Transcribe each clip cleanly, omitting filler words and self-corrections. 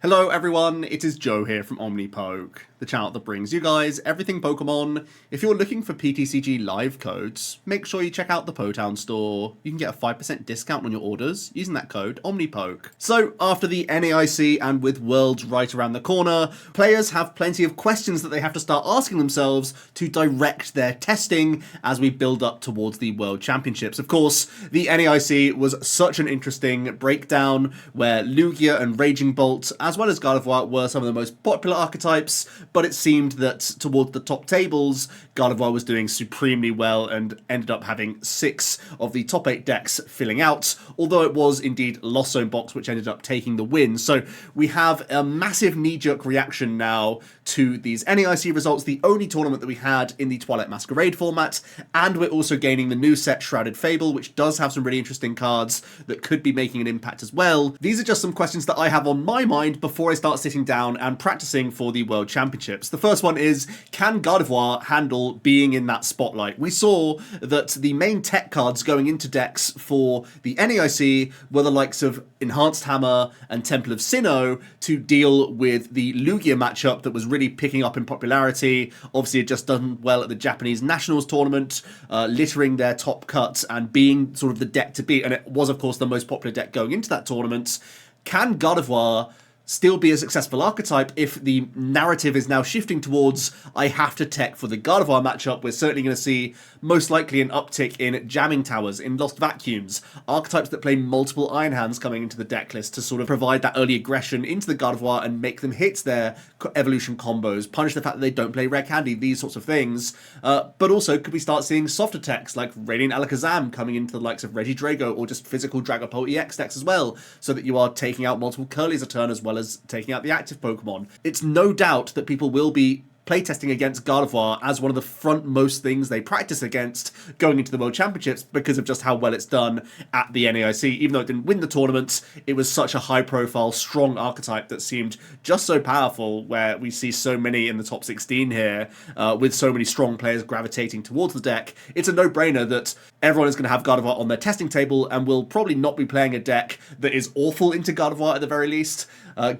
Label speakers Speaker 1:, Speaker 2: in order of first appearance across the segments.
Speaker 1: Hello everyone, it is Joe here from OmniPoke, the channel that brings you guys everything Pokemon. If you're looking for PTCG live codes, make sure you check out the Potown store. You can get a 5% discount on your orders using that code OmniPoke. So after the NAIC and with Worlds right around the corner, players have plenty of questions that they have to start asking themselves to direct their testing as we build up towards the World Championships. Of course, the NAIC was such an interesting breakdown where Lugia and Raging Bolt as well as Gardevoir were some of the most popular archetypes, but it seemed that towards the top tables, Gardevoir was doing supremely well and ended up having 6 of the top 8 decks filling out, although it was indeed Lost Zone Box which ended up taking the win. So we have a massive knee-jerk reaction now to these NAIC results, the only tournament that we had in the Twilight Masquerade format, and we're also gaining the new set Shrouded Fable, which does have some really interesting cards that could be making an impact as well. These are just some questions that I have on my mind before I start sitting down and practicing for the World Championships. The first one is, can Gardevoir handle being in that spotlight? We saw that the main tech cards going into decks for the NAIC were the likes of Enhanced Hammer and Temple of Sinnoh to deal with the Lugia matchup that was really picking up in popularity. Obviously, it just done well at the Japanese Nationals tournament, littering their top cuts and being sort of the deck to beat. And it was, of course, the most popular deck going into that tournament. Can Gardevoir still be a successful archetype if the narrative is now shifting towards I have to tech for the Gardevoir matchup? We're certainly going to see most likely an uptick in jamming towers, in lost vacuums, archetypes that play multiple Iron Hands coming into the deck list to sort of provide that early aggression into the Gardevoir and make them hit their evolution combos, punish the fact that they don't play Red Candy, these sorts of things. But also, could we start seeing softer techs like Radiant Alakazam coming into the likes of Regidrago or just physical Dragapult EX decks as well, so that you are taking out multiple Curlies a turn as well as taking out the active Pokemon. It's no doubt that people will be playtesting against Gardevoir as one of the frontmost things they practice against going into the World Championships because of just how well it's done at the NAIC. Even though it didn't win the tournament, it was such a high-profile, strong archetype that seemed just so powerful, where we see so many in the top 16 here, with so many strong players gravitating towards the deck. It's a no-brainer that everyone is going to have Gardevoir on their testing table and will probably not be playing a deck that is awful into Gardevoir at the very least,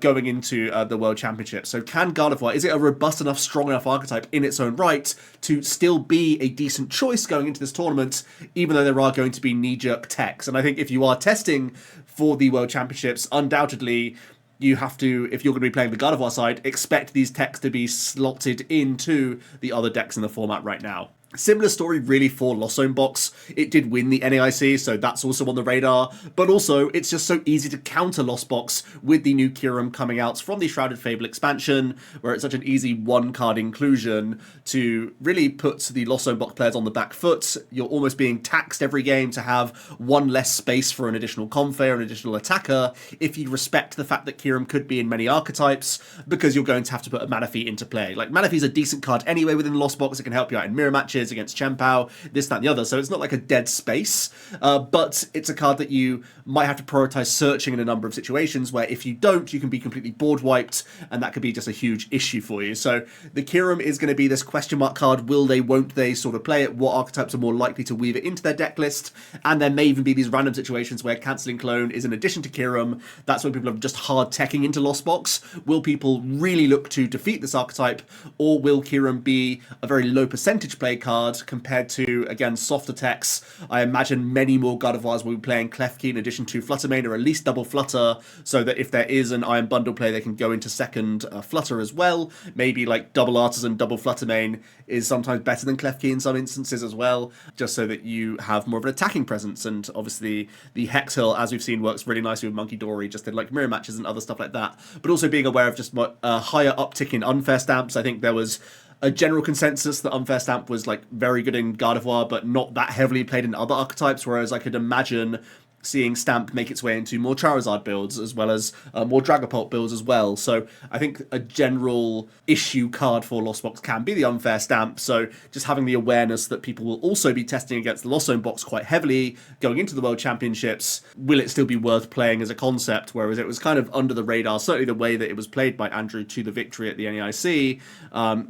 Speaker 1: going into the World Championships. So can Gardevoir, is it a robust enough, strong enough archetype in its own right to still be a decent choice going into this tournament, even though there are going to be knee-jerk techs? And I think if you are testing for the World Championships, undoubtedly you have to, if you're going to be playing the Gardevoir side, expect these techs to be slotted into the other decks in the format right now. Similar story really for Lost Zone Box. It did win the NAIC, so that's also on the radar, but also it's just so easy to counter Lost Box with the new Kyurem coming out from the Shrouded Fable expansion, where it's such an easy one-card inclusion to really put the Lost Zone Box players on the back foot. You're almost being taxed every game to have one less space for an additional Confe or an additional attacker if you respect the fact that Kyurem could be in many archetypes, because you're going to have to put a Manaphy into play. Like, Manaphy's a decent card anyway within Lost Box. It can help you out in mirror matches against Chien-Pao, this, that, and the other, so it's not like a dead space, but it's a card that you might have to prioritize searching in a number of situations where if you don't, you can be completely board wiped, and that could be just a huge issue for you. So the Kyurem is going to be this question mark card, will they, won't they sort of play it, what archetypes are more likely to weave it into their deck list, and there may even be these random situations where cancelling Clone is an addition to Kyurem. That's when people are just hard teching into Lost Box. Will people really look to defeat this archetype, or will Kyurem be a very low percentage play card compared to, again, softer techs? I imagine many more Gardevoirs will be playing Klefki in addition to Fluttermane, or at least double Flutter, so that if there is an Iron Bundle play, they can go into second Flutter as well. Maybe like double Artisan, double Fluttermane is sometimes better than Klefki in some instances as well, just so that you have more of an attacking presence. And obviously the Hex Hill, as we've seen, works really nicely with Monkey Dory, just in like mirror matches and other stuff like that. But also being aware of just a higher uptick in unfair stamps. I think there was a general consensus that Unfair Stamp was like very good in Gardevoir, but not that heavily played in other archetypes, whereas I could imagine seeing Stamp make its way into more Charizard builds, as well as more Dragapult builds as well. So I think a general issue card for Lost Box can be the Unfair Stamp, so just having the awareness that people will also be testing against the Lost Zone Box quite heavily going into the World Championships, will it still be worth playing as a concept, whereas it was kind of under the radar, certainly the way that it was played by Andrew to the victory at the NAIC,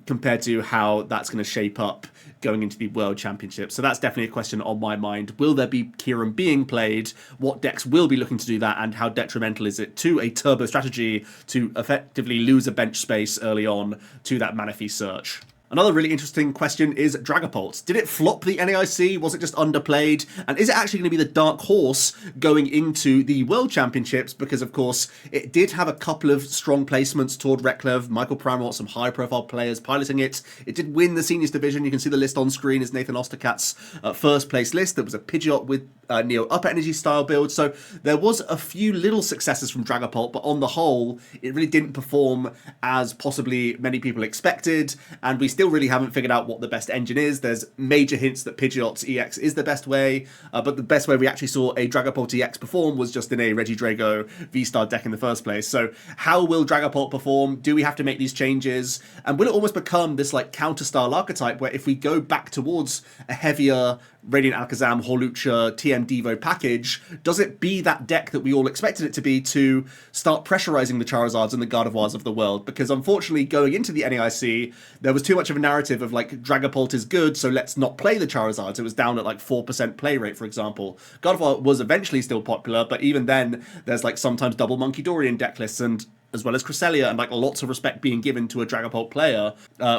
Speaker 1: compared to how that's going to shape up going into the World Championships. So that's definitely a question on my mind. Will there be Kyurem being played what decks will be looking to do that and how detrimental is it to a turbo strategy to effectively lose a bench space early on to that Manaphy search. Another really interesting question is Dragapult. Did it flop the NAIC? Was it just underplayed? And is it actually going to be the dark horse going into the World Championships? Because, of course, it did have a couple of strong placements toward Reklev, Michael Pramort, some high-profile players piloting it. It did win the Seniors Division. You can see the list on screen is Nathan Osterkat's first-place list. There was a Pidgeot with Neo Upper Energy style build. So there was a few little successes from Dragapult, but on the whole, it really didn't perform as possibly many people expected. And we still really haven't figured out what the best engine is. There's major hints that Pidgeot's EX is the best way, but the best way we actually saw a Dragapult EX perform was just in a Regidrago V-Star deck in the first place. So how will Dragapult perform? Do we have to make these changes? And will it almost become this like counter-style archetype where if we go back towards a heavier Radiant Alakazam, Hawlucha, TM Devo package, does it be that deck that we all expected it to be to start pressurizing the Charizards and the Gardevoirs of the world? Because unfortunately, going into the NAIC, there was too much of a narrative of like, Dragapult is good, so let's not play the Charizards. It was down at like 4% play rate, for example. Gardevoir was eventually still popular, but even then, there's like sometimes double Monkey Dory in deck lists, and as well as Cresselia, and like lots of respect being given to a Dragapult player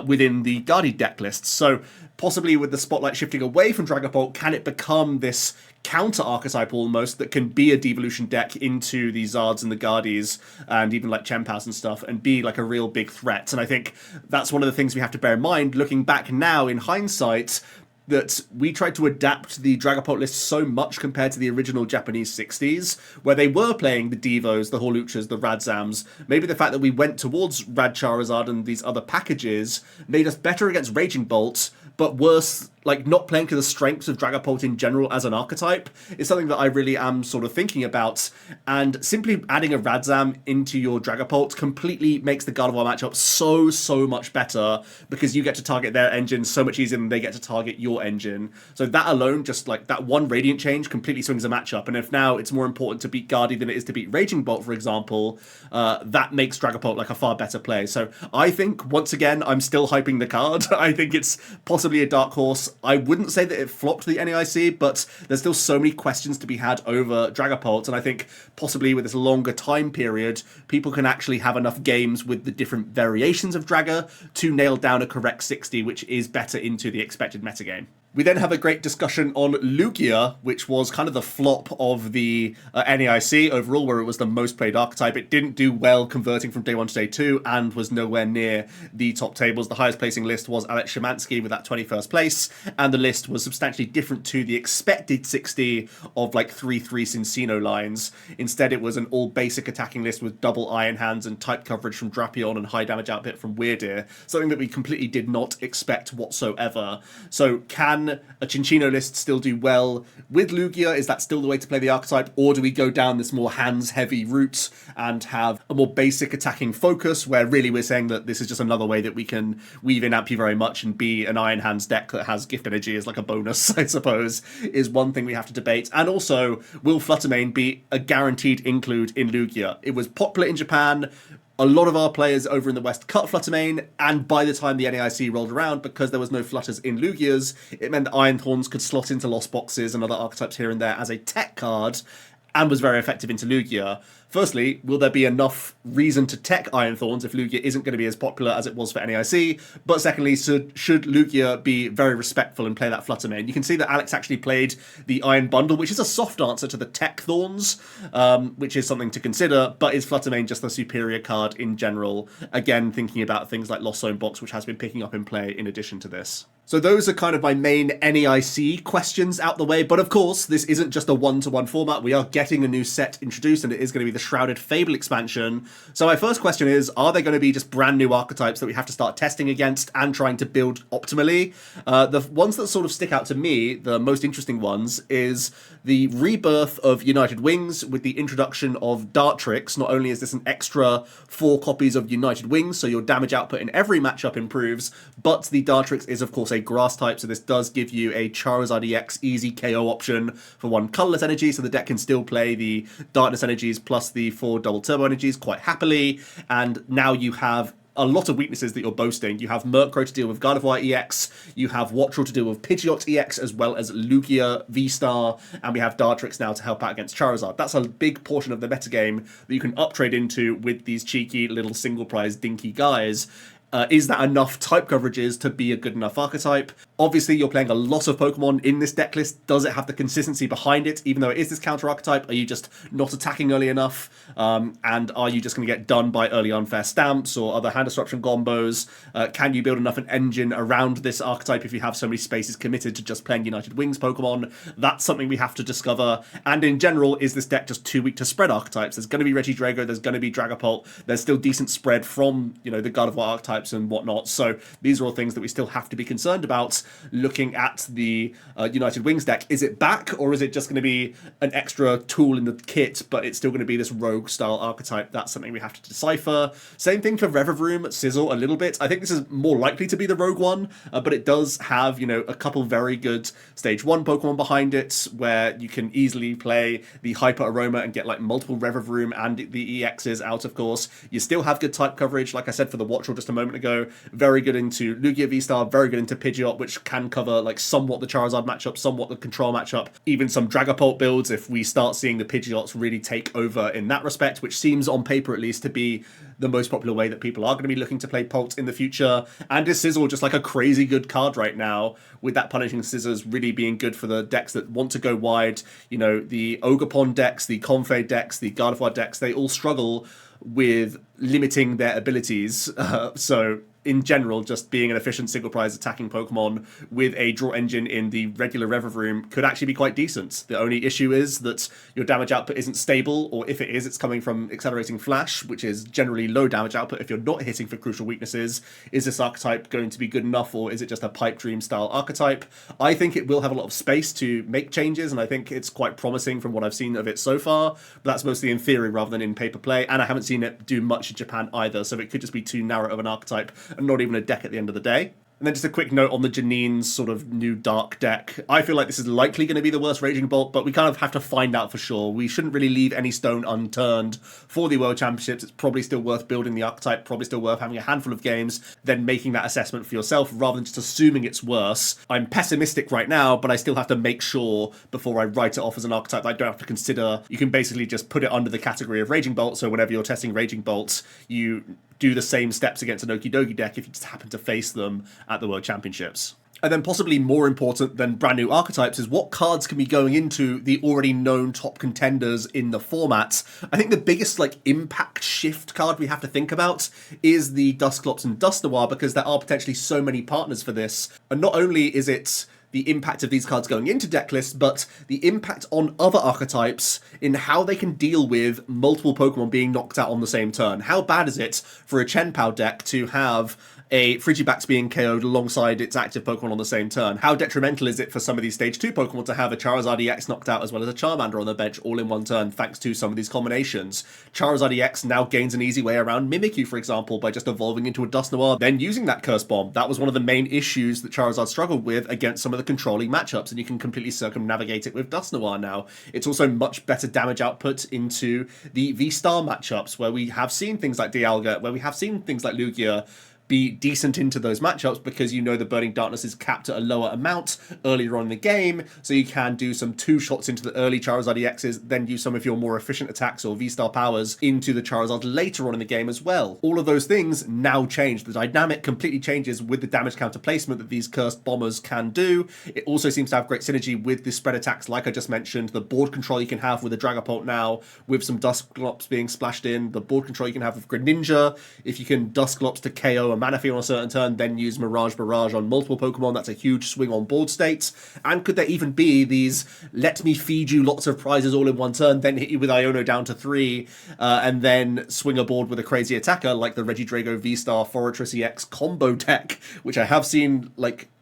Speaker 1: within the Guardy deck lists. So possibly with the spotlight shifting away from Dragapult, can it become this counter archetype almost that can be a devolution deck into the Zards and the Guardies and even like Chempas and stuff and be like a real big threat? And I think that's one of the things we have to bear in mind looking back now in hindsight, that we tried to adapt the Dragapult list so much compared to the original Japanese 60s, where they were playing the Devos, the Hawluchas, the Radzams. Maybe the fact that we went towards Rad Charizard and these other packages made us better against Raging Bolt, but worse, like not playing to the strengths of Dragapult in general as an archetype is something that I really am sort of thinking about. And simply adding a Radzam into your Dragapult completely makes the Gardevoir matchup so much better, because you get to target their engine so much easier than they get to target your engine. So that alone, just like that one Radiant change, completely swings a matchup. And if now it's more important to beat Guardy than it is to beat Raging Bolt, for example, that makes Dragapult like a far better play. So I think, once again, I'm still hyping the card. I think it's possibly a dark horse. I wouldn't say that it flopped the NAIC, but there's still so many questions to be had over Dragapult, and I think possibly with this longer time period, people can actually have enough games with the different variations of Draga to nail down a correct 60, which is better into the expected metagame. We then have a great discussion on Lugia, which was kind of the flop of the NAIC overall, where it was the most played archetype. It didn't do well converting from day 1 to day 2 and was nowhere near the top tables. The highest placing list was Alex Szymanski with that 21st place, and the list was substantially different to the expected 60 of like 3/3 Cincino lines. Instead, it was an all basic attacking list with double Iron Hands and type coverage from Drapion and high damage output from Weirdeer, something that we completely did not expect whatsoever. So can a Cinccino list still do well with Lugia? Is that still the way to play the archetype, or do we go down this more hands-heavy route and have a more basic attacking focus, where really we're saying that this is just another way that we can weave in Amp You Very Much and be an Iron Hands deck that has Gift Energy as like a bonus, I suppose, is one thing we have to debate. And also, will Fluttermane be a guaranteed include in Lugia? It was popular in Japan. A lot of our players over in the West cut Fluttermane, and by the time the NAIC rolled around, because there was no Flutters in Lugias, it meant that Iron Thorns could slot into Lost Boxes and other archetypes here and there as a tech card, and was very effective into Lugia. Firstly, will there be enough reason to tech Iron Thorns if Lugia isn't going to be as popular as it was for NAIC? But secondly, should Lugia be very respectful and play that Fluttermane? You can see that Alex actually played the Iron Bundle, which is a soft answer to the tech Thorns, which is something to consider, but is Fluttermane just the superior card in general? Again, thinking about things like Lost Zone Box, which has been picking up in play in addition to this. So those are kind of my main NAIC questions out the way, but of course, this isn't just a one-to-one format. We are getting a new set introduced, and it is going to be the Shrouded Fable expansion. So my first question is, are they going to be just brand new archetypes that we have to start testing against and trying to build optimally? The ones that sort of stick out to me, the most interesting ones, is the rebirth of United Wings with the introduction of Dartrix. Not only is this an extra 4 copies of United Wings, so your damage output in every matchup improves, but the Dartrix is of course a grass type, so this does give you a Charizard EX easy KO option for 1 colorless energy, so the deck can still play the darkness energies plus the 4 double turbo energies quite happily. And now you have a lot of weaknesses that you're boasting. You have Murkrow to deal with Gardevoir EX, you have Wattrel to deal with Pidgeot EX, as well as Lugia V-Star, and we have Dartrix now to help out against Charizard. That's a big portion of the metagame that you can uptrade into with these cheeky little single prize dinky guys. Is that enough type coverages to be a good enough archetype? Obviously, you're playing a lot of Pokemon in this deck list. Does it have the consistency behind it, even though it is this counter archetype? Are you just not attacking early enough? And are you just going to get done by early unfair stamps or other hand disruption combos? Can you build enough an engine around this archetype if you have so many spaces committed to just playing United Wings Pokemon? That's something we have to discover. And in general, is this deck just too weak to spread archetypes? There's going to be Regidrago, there's going to be Dragapult, there's still decent spread from, the Gardevoir archetype and whatnot. So these are all things that we still have to be concerned about looking at the United Wings deck. Is it back, or is it just going to be an extra tool in the kit, but it's still going to be this rogue style archetype? That's something we have to decipher. Same thing for Revavroom, Sizzle a little bit. I think this is more likely to be the rogue one, but it does have, a couple very good stage 1 Pokemon behind it where you can easily play the Hyper Aroma and get like multiple Revavroom and the EXs out, of course. You still have good type coverage, like I said for the Wattrel just a moment ago. Very good into Lugia V-Star, very good into Pidgeot, which can cover like somewhat the Charizard matchup, somewhat the control matchup, even some Dragapult builds if we start seeing the Pidgeots really take over in that respect, which seems on paper at least to be the most popular way that people are going to be looking to play Pult in the future. And is Sizzle just like a crazy good card right now, with that Punishing Scissors really being good for the decks that want to go wide. The Ogerpon decks, the Comfey decks, the Gardevoir decks, they all struggle with limiting their abilities. So in general, just being an efficient single prize attacking Pokemon with a draw engine in the regular Revavroom could actually be quite decent. The only issue is that your damage output isn't stable, or if it is, it's coming from Accelerating Flash, which is generally low damage output if you're not hitting for crucial weaknesses. Is this archetype going to be good enough, or is it just a Pipe Dream style archetype? I think it will have a lot of space to make changes, and I think it's quite promising from what I've seen of it so far, but that's mostly in theory rather than in paper play, and I haven't seen it do much in Japan either, so it could just be too narrow of an archetype and not even a deck at the end of the day. And then just a quick note on the Janine's sort of new dark deck. I feel like this is likely going to be the worst Raging Bolt, but we kind of have to find out for sure. We shouldn't really leave any stone unturned for the World Championships. It's probably still worth building the archetype, probably still worth having a handful of games, then making that assessment for yourself rather than just assuming it's worse. I'm pessimistic right now, but I still have to make sure before I write it off as an archetype that I don't have to consider. You can basically just put it under the category of Raging Bolt, so whenever you're testing Raging Bolts, you do the same steps against an Okidogi deck if you just happen to face them at the World Championships. And then possibly more important than brand new archetypes is what cards can be going into the already known top contenders in the format. I think the biggest impact shift card we have to think about is the Dusclops and Dusknoir, because there are potentially so many partners for this. And not only is it the impact of these cards going into deck lists, but the impact on other archetypes in how they can deal with multiple Pokemon being knocked out on the same turn. How bad is it for a Chen-Pao deck to have a Frigibax being KO'd alongside its active Pokemon on the same turn? How detrimental is it for some of these Stage 2 Pokemon to have a Charizard EX knocked out as well as a Charmander on the bench all in one turn thanks to some of these combinations? Charizard EX now gains an easy way around Mimikyu, for example, by just evolving into a Dusknoir, then using that Curse Bomb. That was one of the main issues that Charizard struggled with against some of the controlling matchups, and you can completely circumnavigate it with Dusknoir now. It's also much better damage output into the V-Star matchups, where we have seen things like Dialga, where we have seen things like Lugia be decent into those matchups because the Burning Darkness is capped at a lower amount earlier on in the game, so you can do some 2 shots into the early Charizard EXs, then use some of your more efficient attacks or V-Star powers into the Charizard later on in the game as well. All of those things now change. The dynamic completely changes with the damage counter placement that these Cursed Bombers can do. It also seems to have great synergy with the spread attacks, like I just mentioned, the board control you can have with the Dragapult now, with some Dusclops being splashed in, the board control you can have with Greninja, if you can Dusclops to KO a Manaphy on a certain turn, then use Mirage Barrage on multiple Pokemon. That's a huge swing on board states. And could there even be these let me feed you lots of prizes all in one turn, then hit you with Iono down to 3, and then swing a board with a crazy attacker like the Regidrago V-Star Forretress EX combo deck, which I have seen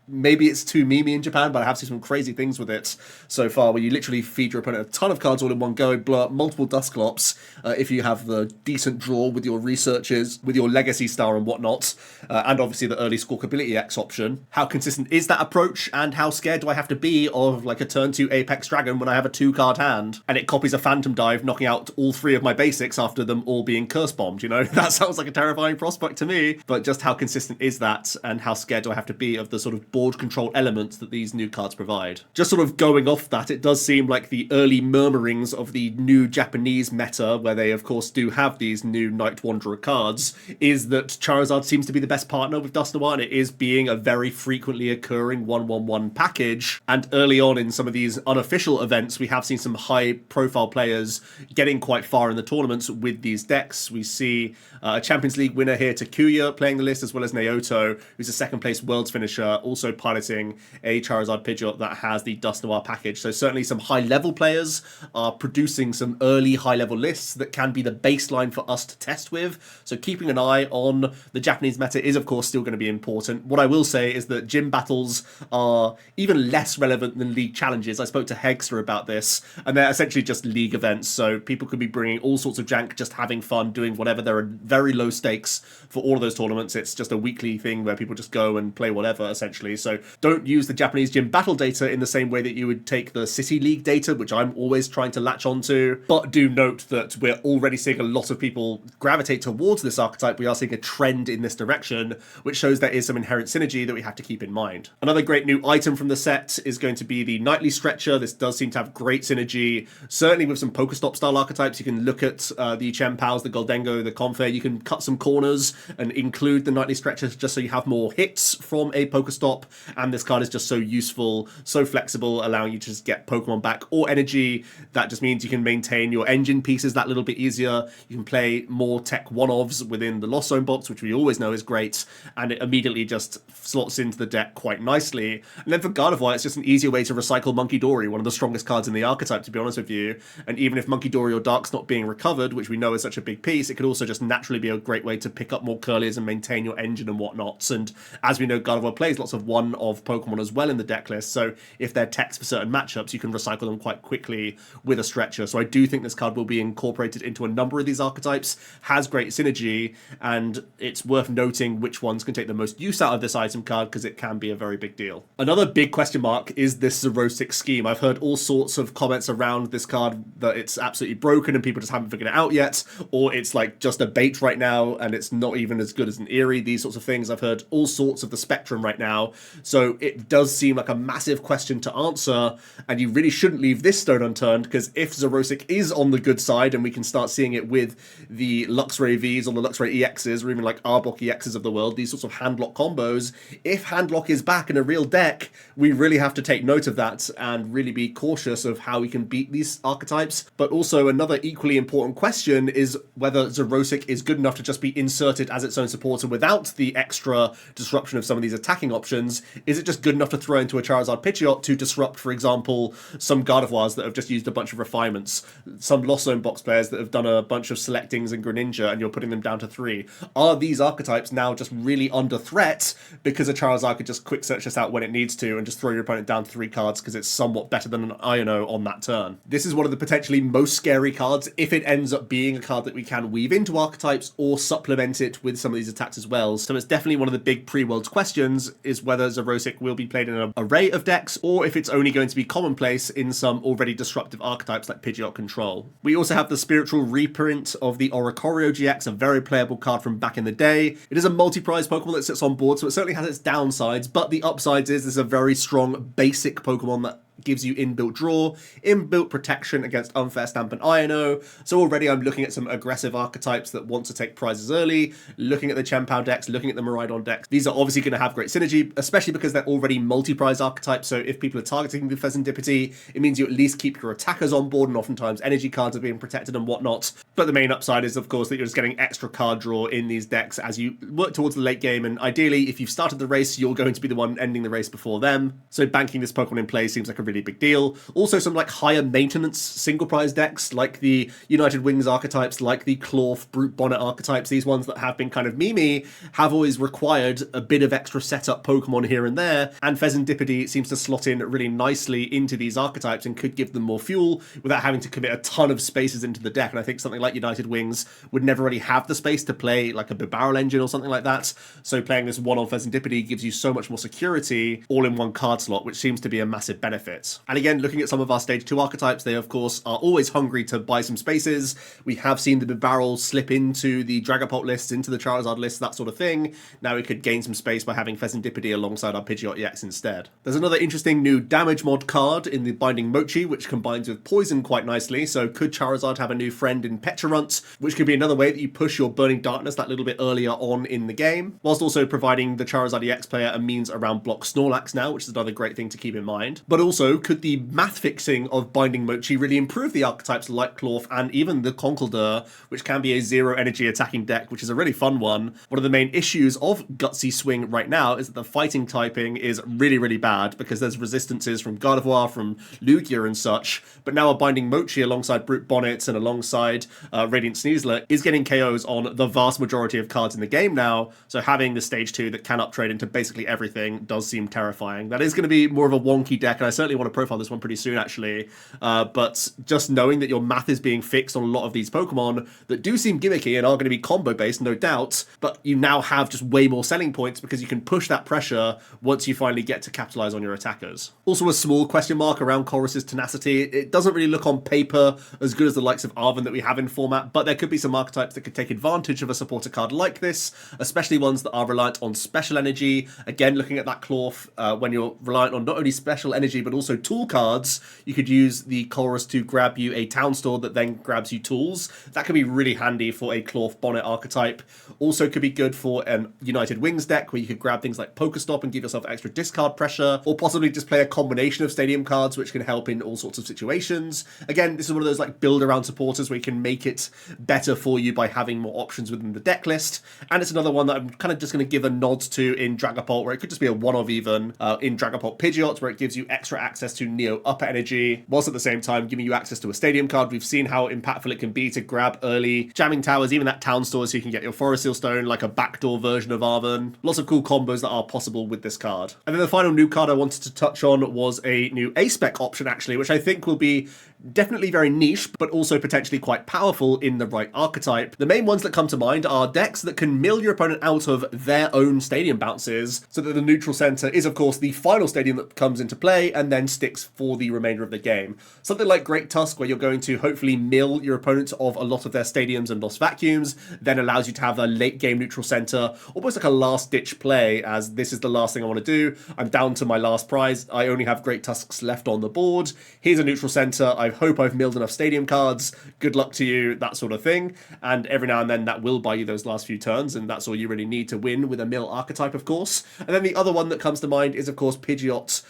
Speaker 1: maybe it's too memey in Japan, but I have seen some crazy things with it so far, where you literally feed your opponent a ton of cards all in one go, blow up multiple Dusclops if you have the decent draw with your researches, with your Legacy Star and whatnot, and obviously the early Squawkability X option. How consistent is that approach, and how scared do I have to be of like a turn 2 Apex Dragon when I have a 2-card hand, and it copies a Phantom Dive, knocking out all 3 of my basics after them all being Curse Bombed, you know? That sounds like a terrifying prospect to me, but just how consistent is that, and how scared do I have to be of the sort of board control elements that these new cards provide? Just sort of going off that, it does seem like the early murmurings of the new Japanese meta, where they of course do have these new Night Wanderer cards, is that Charizard seems to be the best partner with Dusknoir, and it is being a very frequently occurring 1/1/1 package. And early on in some of these unofficial events, we have seen some high profile players getting quite far in the tournaments with these decks. We see a Champions League winner here, Takuya, playing the list, as well as Naoto, who's a second place Worlds finisher, also piloting a Charizard Pidgeot that has the Dusknoir package. So certainly some high level players are producing some early high level lists that can be the baseline for us to test with. So keeping an eye on the Japanese meta is of course still going to be important. What I will say is that gym battles are even less relevant than league challenges. I spoke to Hegster about this, and they're essentially just league events. So people could be bringing all sorts of jank, just having fun, doing whatever. There are very low stakes for all of those tournaments. It's just a weekly thing where people just go and play whatever, essentially. So don't use the Japanese gym battle data in the same way that you would take the City League data, which I'm always trying to latch onto. But do note that we're already seeing a lot of people gravitate towards this archetype. We are seeing a trend in this direction, which shows there is some inherent synergy that we have to keep in mind. Another great new item from the set is going to be the Nightly Stretcher. This does seem to have great synergy, certainly with some Pokestop style archetypes. You can look at the Chien-Paos, the Goldengo, the Confair. You can cut some corners and include the Nightly Stretcher just so you have more hits from a Pokestop. And this card is just so useful, so flexible, allowing you to just get Pokemon back or energy. That just means you can maintain your engine pieces that little bit easier. You can play more tech one-offs within the Lost Zone box, which we always know is great, and it immediately just slots into the deck quite nicely. And then for Gardevoir, it's just an easier way to recycle Monkey Dory, one of the strongest cards in the archetype, to be honest with you. And even if Monkey Dory or Dark's not being recovered, which we know is such a big piece, it could also just naturally be a great way to pick up more Curlies and maintain your engine and whatnots. And as we know, Gardevoir plays lots of one-of Pokemon as well in the deck list, so if they're techs for certain matchups, you can recycle them quite quickly with a Stretcher. So I do think this card will be incorporated into a number of these archetypes, has great synergy, and it's worth noting which ones can take the most use out of this item card, because it can be a very big deal. Another big question mark is this Xerosic scheme. I've heard all sorts of comments around this card that it's absolutely broken and people just haven't figured it out yet, or it's like just a bait right now and it's not even as good as an Eerie, these sorts of things. I've heard all sorts of the spectrum right now, so it does seem like a massive question to answer, and you really shouldn't leave this stone unturned, because if Xerosic is on the good side and we can start seeing it with the Luxray Vs or the Luxray EXs, or even like Arbok EXs of the world, these sorts of handlock combos, if handlock is back in a real deck, we really have to take note of that and really be cautious of how we can beat these archetypes. But also another equally important question is whether Xerosic is good enough to just be inserted as its own supporter without the extra disruption of some of these attacking options. Is it just good enough to throw into a Charizard Pidgeot to disrupt, for example, some Gardevoirs that have just used a bunch of refinements, some Lost Zone box players that have done a bunch of selectings and Greninja, and you're putting them down to 3? Are these archetypes now just really under threat because a Charizard could just quick search this out when it needs to and just throw your opponent down to 3 cards because it's somewhat better than an Iono on that turn? This is one of the potentially most scary cards if it ends up being a card that we can weave into archetypes or supplement it with some of these attacks as well. So it's definitely one of the big pre-Worlds questions, is whether Xerosic will be played in an array of decks or if it's only going to be commonplace in some already disruptive archetypes like Pidgeot Control. We also have the Spiritual Reprint of the Oricorio GX, a very playable card from back in the day. It is a multi-prize Pokemon that sits on board, so it certainly has its downsides, but the upsides is this is a very strong basic Pokemon that gives you inbuilt draw, inbuilt protection against Unfair Stamp and Iono. So already I'm looking at some aggressive archetypes that want to take prizes early, looking at the Chien-Pao decks, looking at the Miraidon decks. These are obviously going to have great synergy, especially because they're already multi-prize archetypes, so if people are targeting the Pheasantipity, it means you at least keep your attackers on board, and oftentimes energy cards are being protected and whatnot. But the main upside is, of course, that you're just getting extra card draw in these decks as you work towards the late game, and ideally, if you've started the race, you're going to be the one ending the race before them. So banking this Pokemon in play seems like a really big deal. Also, some like higher maintenance single prize decks, like the United Wings archetypes, like the Clorf Brute Bonnet archetypes, these ones that have been kind of memey, have always required a bit of extra setup Pokemon here and there, and Fezandipiti seems to slot in really nicely into these archetypes and could give them more fuel without having to commit a ton of spaces into the deck. And I think something like United Wings would never really have the space to play like a Barrel Engine or something like that. So playing this one on Fezandipiti gives you so much more security all in one card slot, which seems to be a massive benefit. And again, looking at some of our stage 2 archetypes, they of course are always hungry to buy some spaces. We have seen the Barrel slip into the Dragapult lists, into the Charizard lists, that sort of thing. Now we could gain some space by having Fezandipiti alongside our Pidgeot EX instead. There's another interesting new damage mod card in the Binding Mochi, which combines with Poison quite nicely. So could Charizard have a new friend in Pecharunt, which could be another way that you push your Burning Darkness that little bit earlier on in the game, whilst also providing the Charizard EX player a means around block Snorlax now, which is another great thing to keep in mind. But also, could the math fixing of Binding Mochi really improve the archetypes like Clorf and even the Conkeldurr, which can be a 0 energy attacking deck, which is a really fun one. One of the main issues of Gutsy Swing right now is that the fighting typing is really, really bad because there's resistances from Gardevoir, from Lugia and such, but now a Binding Mochi alongside Brute Bonnet and alongside Radiant Sneasler is getting KOs on the vast majority of cards in the game now, so having the stage 2 that can uptrade into basically everything does seem terrifying. That is going to be more of a wonky deck, and I certainly want to profile this one pretty soon actually, but just knowing that your math is being fixed on a lot of these Pokemon that do seem gimmicky and are going to be combo based, no doubt, but you now have just way more selling points because you can push that pressure once you finally get to capitalize on your attackers. Also a small question mark around Corus's Tenacity. It doesn't really look on paper as good as the likes of Arven that we have in format, but there could be some archetypes that could take advantage of a supporter card like this, especially ones that are reliant on special energy. Again, looking at that Clorf, when you're reliant on not only special energy but also tool cards, you could use the Chorus to grab you a town store that then grabs you tools. That could be really handy for a Clorf Bonnet archetype. Also could be good for an United Wings deck where you could grab things like Pokestop and give yourself extra discard pressure, or possibly just play a combination of stadium cards which can help in all sorts of situations. Again, this is one of those like build around supporters where you can make it better for you by having more options within the deck list. And it's another one that I'm kind of just going to give a nod to in Dragapult, where it could just be a one-of even in Dragapult Pidgeot, where it gives you extra access to Neo Upper Energy, whilst at the same time giving you access to a stadium card. We've seen how impactful it can be to grab early jamming towers, even that town store, so you can get your Forest Seal Stone, like a backdoor version of Arven. Lots of cool combos that are possible with this card. And then the final new card I wanted to touch on was a new A-Spec option actually, which I think will be definitely very niche, but also potentially quite powerful in the right archetype. The main ones that come to mind are decks that can mill your opponent out of their own stadium bounces, so that the neutral center is of course the final stadium that comes into play and then sticks for the remainder of the game. Something like Great Tusk, where you're going to hopefully mill your opponent of a lot of their stadiums and lost vacuums, then allows you to have a late game neutral center, almost like a last ditch play, as this is the last thing I want to do. I'm down to my last prize. I only have Great Tusks left on the board. Here's a neutral center. I hope I've milled enough stadium cards. Good luck to you, that sort of thing. And every now and then that will buy you those last few turns, and that's all you really need to win with a mill archetype, of course. And then the other one that comes to mind is, of course, Pidgeot,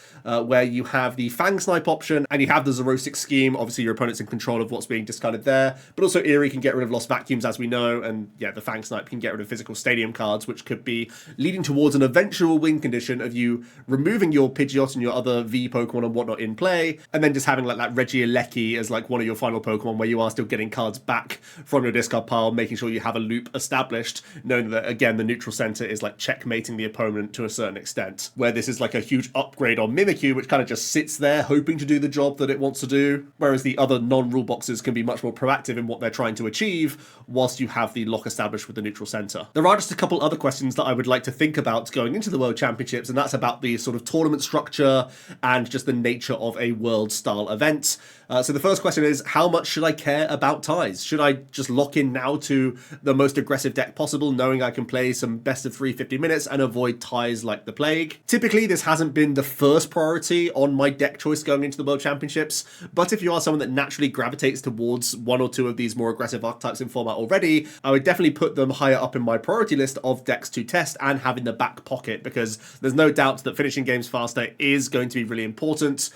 Speaker 1: where you have the Fang Snipe option and you have the Zerosic scheme. Obviously, your opponent's in control of what's being discarded there, but also Eerie can get rid of lost vacuums, as we know, and yeah, the Fang Snipe can get rid of physical stadium cards, which could be leading towards an eventual win condition of you removing your Pidgeot and your other V Pokemon and whatnot in play, and then just having like that Regieleki as like one of your final Pokemon, where you are still getting cards back from your discard pile, making sure you have a loop established, knowing that again the neutral center is like checkmating the opponent to a certain extent, where this is like a huge upgrade on Mimikyu, which kind of just sits there hoping to do the job that it wants to do, whereas the other non-rule boxes can be much more proactive in what they're trying to achieve, whilst you have the lock established with the neutral center. There are just a couple other questions that I would like to think about going into the World Championships, and that's about the sort of tournament structure and just the nature of a world style event. So the first question is, how much should I care about ties? Should I just lock in now to the most aggressive deck possible, knowing I can play some best of 350 minutes and avoid ties like the plague? Typically, this hasn't been the first priority on my deck choice going into the World Championships, but if you are someone that naturally gravitates towards one or two of these more aggressive archetypes in format already, I would definitely put them higher up in my priority list of decks to test and have in the back pocket, because there's no doubt that finishing games faster is going to be really important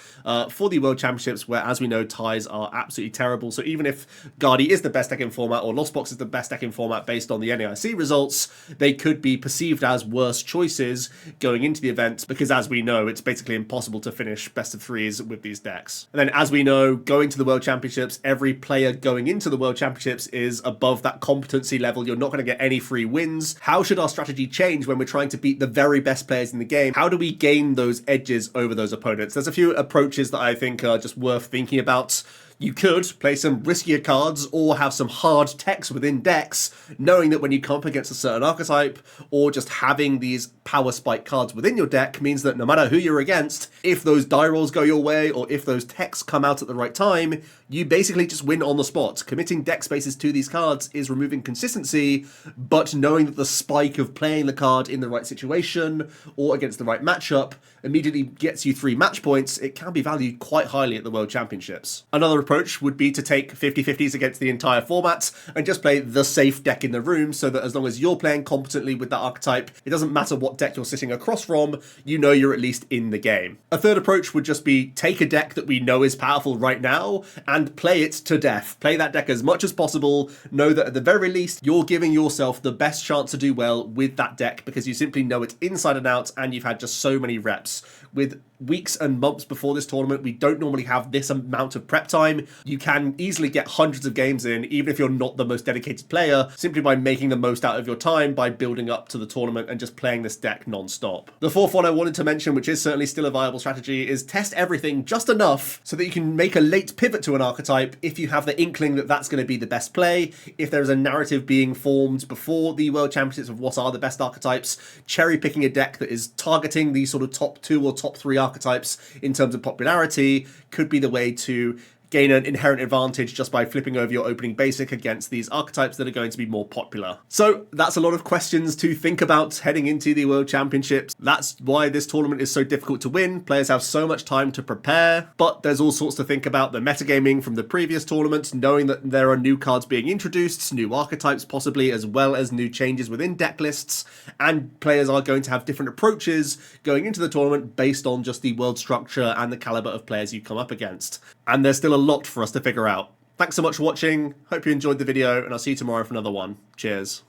Speaker 1: for the World Championships, where, as we know, ties are absolutely terrible. So even if Guardy is the best deck in format or Lost Box is the best deck in format based on the NAIC results, they could be perceived as worse choices going into the event, because as we know, it's basically impossible to finish best of threes with these decks. And then as we know, going to the World Championships, every player going into the World Championships is above that competency level. You're not going to get any free wins. How should our strategy change when we're trying to beat the very best players in the game? How do we gain those edges over those opponents? There's a few approaches that I think are just worth thinking about. You could play some riskier cards or have some hard techs within decks, knowing that when you come up against a certain archetype, or just having these power spike cards within your deck means that no matter who you're against, if those die rolls go your way or if those techs come out at the right time, you basically just win on the spot. Committing deck spaces to these cards is removing consistency, but knowing that the spike of playing the card in the right situation or against the right matchup immediately gets you 3 match points, it can be valued quite highly at the World Championships. Another approach would be to take 50-50s against the entire format and just play the safe deck in the room, so that as long as you're playing competently with that archetype, it doesn't matter what deck you're sitting across from, you know you're at least in the game. A third approach would just be take a deck that we know is powerful right now and play it to death. Play that deck as much as possible. Know that at the very least, you're giving yourself the best chance to do well with that deck because you simply know it inside and out and you've had just so many reps. With weeks and months before this tournament, we don't normally have this amount of prep time. You can easily get hundreds of games in, even if you're not the most dedicated player, simply by making the most out of your time by building up to the tournament and just playing this deck non-stop. The fourth one I wanted to mention, which is certainly still a viable strategy, is test everything just enough so that you can make a late pivot to an archetype if you have the inkling that that's going to be the best play. If there's a narrative being formed before the World Championships of what are the best archetypes, cherry picking a deck that is targeting the sort of top 2 or top 3 archetypes in terms of popularity could be the way to gain an inherent advantage just by flipping over your opening basic against these archetypes that are going to be more popular. So that's a lot of questions to think about heading into the World Championships. That's why this tournament is so difficult to win. Players have so much time to prepare, but there's all sorts to think about. The metagaming from the previous tournaments, knowing that there are new cards being introduced, new archetypes possibly, as well as new changes within deck lists, and players are going to have different approaches going into the tournament based on just the world structure and the caliber of players you come up against. And there's still a lot for us to figure out. Thanks so much for watching. Hope you enjoyed the video, and I'll see you tomorrow for another one. Cheers.